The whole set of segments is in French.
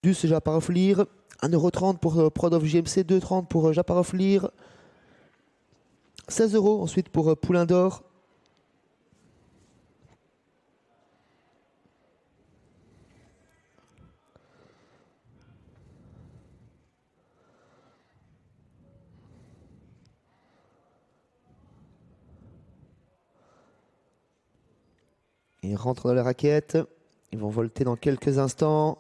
Du c'est Japarov Lear. 1,30 € pour Prodov JMC, 2,30 € pour Japarov Lear. 16 € ensuite pour Poulain d'Or. Ils rentrent dans les raquettes. Ils vont volter dans quelques instants.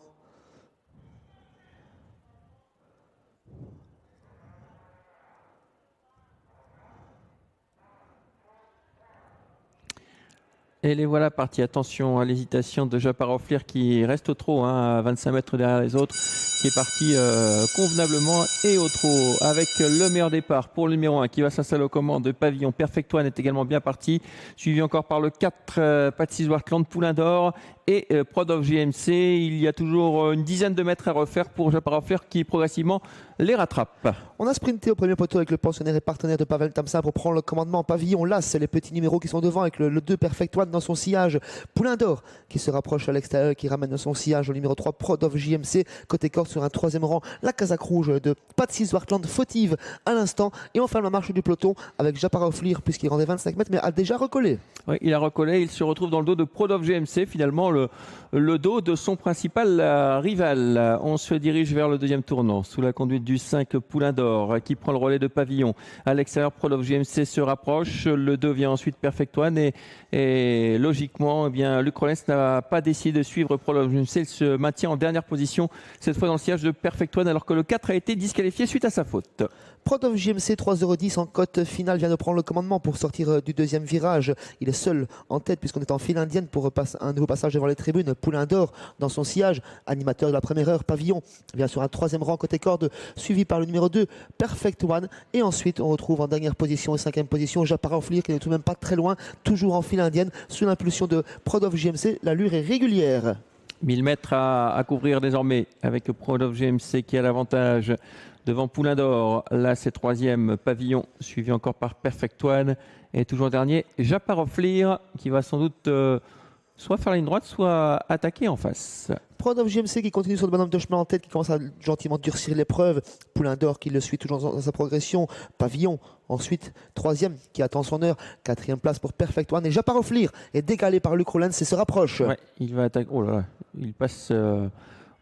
Et les voilà partis. Attention à l'hésitation de Japarov Lear qui reste au trot, à 25 mètres derrière les autres, qui est parti convenablement et au trot avec le meilleur départ pour le numéro 1 qui va s'installer aux commandes de Pavillon. Perfect One est également bien parti, suivi encore par le 4 Patsy Wartland, Poulain d'Or et Prodov JMC. Il y a toujours une dizaine de mètres à refaire pour Japarov Lear qui progressivement les rattrape. On a sprinté au premier poteau avec le pensionnaire et partenaire de Pavel Tamsin pour prendre le commandement. Pavillon, là, c'est les petits numéros qui sont devant avec le 2 Perfect One dans son sillage. Poulain d'Or qui se rapproche à l'extérieur, qui ramène son sillage au numéro 3 Prodov JMC. Côté corde sur un troisième rang, la casaque rouge de Patsy Wartland fautive à l'instant. Et on ferme la marche du peloton avec Japarov Lear puisqu'il rendait 25 mètres mais a déjà recollé. Oui, il a recollé, il se retrouve dans le dos de Prodov GMC, finalement le dos de son principal rival. On se dirige vers le deuxième tournant, sous la conduite du 5 Poulain d'Or, qui prend le relais de Pavillon. À l'extérieur, Prodov GMC se rapproche, le 2 vient ensuite Perfect One, et logiquement, eh bien, Luc Rollens n'a pas décidé de suivre Prodov GMC, il se maintient en dernière position, cette fois dans le sillage de Perfect One, alors que le 4 a été disqualifié suite à sa faute. Prodov JMC 3,10 € en cote finale vient de prendre le commandement pour sortir du deuxième virage. Il est seul en tête puisqu'on est en file indienne pour un nouveau passage devant les tribunes. Poulain d'Or dans son sillage, animateur de la première heure, Pavillon vient sur un troisième rang côté corde, suivi par le numéro 2 Perfect One. Et ensuite on retrouve en dernière position et cinquième position Japarov Lear qui n'est tout de même pas très loin, toujours en file indienne sous l'impulsion de Prodov JMC. L'allure est régulière. 1000 mètres à couvrir désormais avec Prodov GMC qui a l'avantage devant Poulain d'Or. Là, c'est troisième Pavillon, suivi encore par Perfect One. Et toujours dernier, Japarov Lear qui va sans doute soit faire la ligne droite, soit attaquer en face. Prodov JMC qui continue sur le bonhomme de chemin en tête, qui commence à gentiment durcir l'épreuve. Poulain d'Or qui le suit toujours dans sa progression. Pavillon, ensuite, troisième qui attend son heure. Quatrième place pour Perfect One. Et Japarov Lear est décalé par Luc Rollens et se rapproche. Ouais, il va attaquer. Oh là là, il passe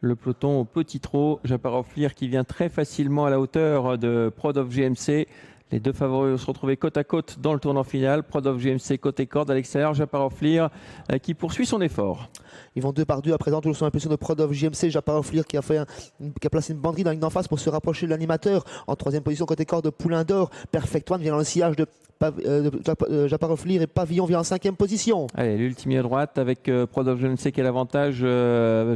le peloton au petit trot. Japarov Lear qui vient très facilement à la hauteur de Prodov GMC. Les deux favoris vont se retrouver côte à côte dans le tournant final. Prodov GMC côté corde à l'extérieur. Japarov Lear qui poursuit son effort. Ils vont 2 par 2 à présent, toujours sous l'impulsion de Prodov JMC. Japarov Lear qui a placé une banderille dans la ligne d'en face pour se rapprocher de l'animateur. En troisième position côté corde de Poulain d'Or. Perfect One vient dans le sillage de Japarov Lear et Pavillon vient en cinquième position. Allez, l'ultime ligne droite avec Prodov GMC qui a l'avantage.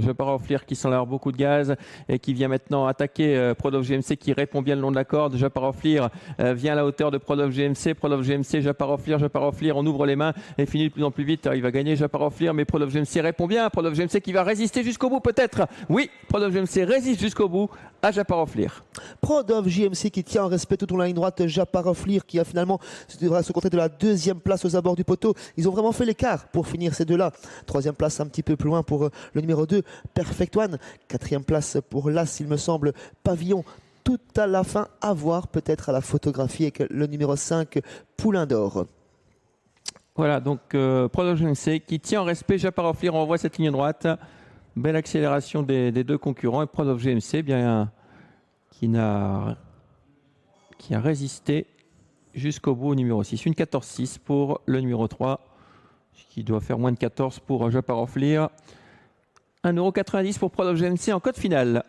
Japarov Lear qui s'enlève beaucoup de gaz et qui vient maintenant attaquer Prodov GMC qui répond bien le long de la corde. Japarov Lear vient à la hauteur de Prodov GMC. Prodov GMC, Japarov Lear, on ouvre les mains et finit de plus en plus vite. Il va gagner Japarov Lear, mais Prodov GMC répond bien. Prodov GMC qui va résister jusqu'au bout peut-être. Oui, Prodov GMC résiste jusqu'au bout à Japarov Lear. Prodov JMC qui tient en respect tout au long de la ligne droite. Japarov Lear qui a finalement devra se compter de la deuxième place aux abords du poteau. Ils ont vraiment fait l'écart pour finir ces deux-là. Troisième place un petit peu plus loin pour le numéro 2 Perfect One. Quatrième place pour l'As, il me semble, Pavillon. Tout à la fin, à voir peut-être à la photographie avec le numéro 5 Poulain d'Or. Voilà, donc Prodov GMC qui tient en respect Japarov Lear. On voit cette ligne droite. Belle accélération des deux concurrents. Et Prodov GMC, bien, qui a résisté jusqu'au bout au numéro 6. Une 14-6 pour le numéro 3, qui doit faire moins de 14 pour Japarov Lear. 1,90 € pour Prodov GMC en cote finale.